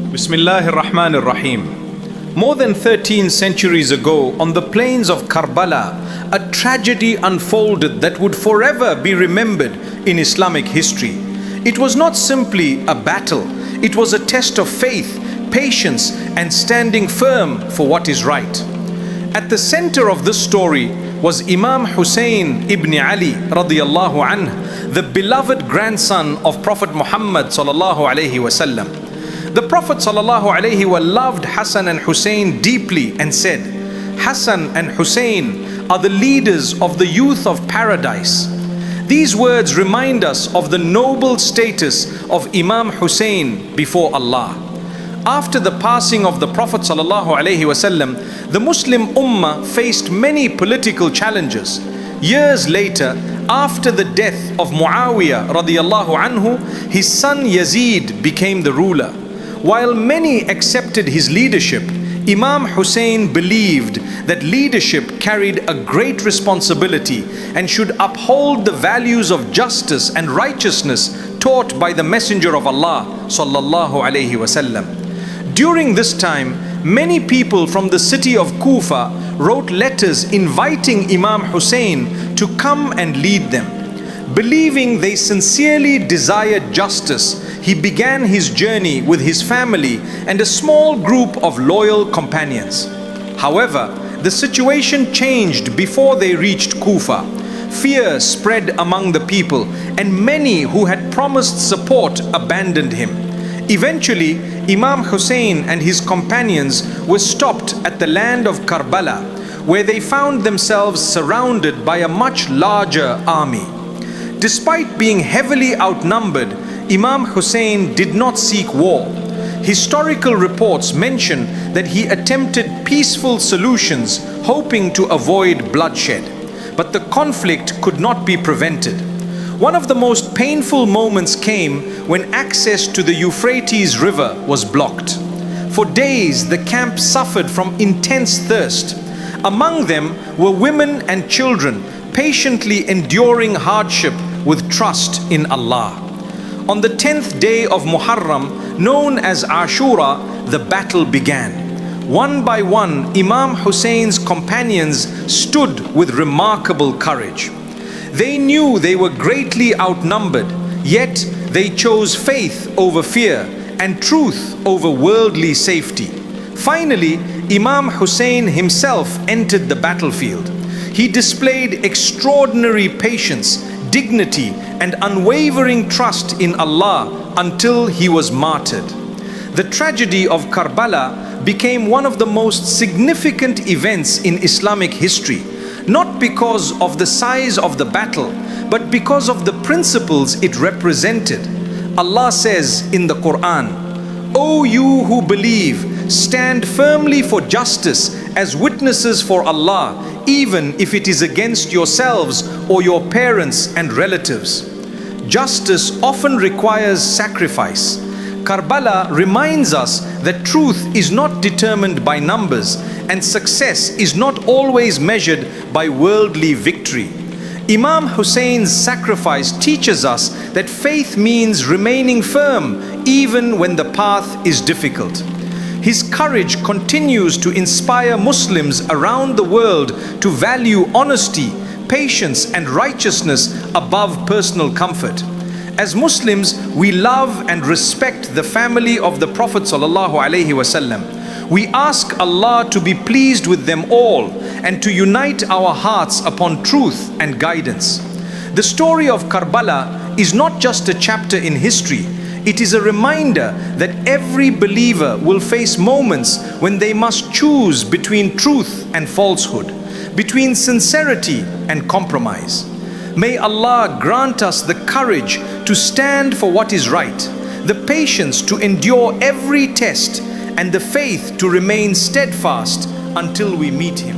Bismillahir Rahmanir Rahim. More than 13 centuries ago, on the plains of Karbala, a tragedy unfolded that would forever be remembered in Islamic history. It was not simply a battle, it was a test of faith, patience, and standing firm for what is right. At the center of this story was Imam Hussain ibn Ali radiyallahu anh, the beloved grandson of Prophet Muhammad sallallahu alaihi wasallam. The Prophet sallallahu alaihi wasallam loved Hassan and Hussein deeply and said, "Hassan and Hussein are the leaders of the youth of paradise." These words remind us of the noble status of Imam Hussein before Allah. After the passing of the Prophet sallallahu alaihi wasallam, the Muslim Ummah faced many political challenges. Years later, after the death of Muawiyah radiyallahu anhu, his son Yazid became the ruler. While many accepted his leadership, Imam Hussein believed that leadership carried a great responsibility and should uphold the values of justice and righteousness taught by the Messenger of Allah sallallahu alaihi wasallam. During this time, many people from the city of Kufa wrote letters inviting Imam Hussein to come and lead them. Believing they sincerely desired justice, he began his journey with his family and a small group of loyal companions. However, the situation changed before they reached Kufa. Fear spread among the people, and many who had promised support abandoned him. Eventually, Imam Hussein and his companions were stopped at the land of Karbala, where they found themselves surrounded by a much larger army. Despite being heavily outnumbered, Imam Hussein did not seek war. Historical reports mention that he attempted peaceful solutions, hoping to avoid bloodshed. But the conflict could not be prevented. One of the most painful moments came when access to the Euphrates River was blocked. For days, the camp suffered from intense thirst. Among them were women and children, patiently enduring hardship with trust in Allah. On the 10th day of Muharram, known as Ashura, the battle began. One by one, Imam Hussein's companions stood with remarkable courage. They knew they were greatly outnumbered, yet they chose faith over fear and truth over worldly safety. Finally, Imam Hussein himself entered the battlefield. He displayed extraordinary patience, dignity, and unwavering trust in Allah until he was martyred. The tragedy of Karbala became one of the most significant events in Islamic history, not because of the size of the battle, but because of the principles it represented. Allah says in the Quran, "O you who believe, stand firmly for justice as witnesses for Allah, even if it is against yourselves or your parents and relatives." Justice often requires sacrifice. Karbala reminds us that truth is not determined by numbers, and success is not always measured by worldly victory. Imam Hussein's sacrifice teaches us that faith means remaining firm even when the path is difficult. His courage continues to inspire Muslims around the world to value honesty, patience, and righteousness above personal comfort. As Muslims, we love and respect the family of the Prophet sallallahu alaihi wasallam. We ask Allah to be pleased with them all and to unite our hearts upon truth and guidance. The story of Karbala is not just a chapter in history. It is a reminder that every believer will face moments when they must choose between truth and falsehood, between sincerity and compromise. May Allah grant us the courage to stand for what is right, the patience to endure every test, and the faith to remain steadfast until we meet Him.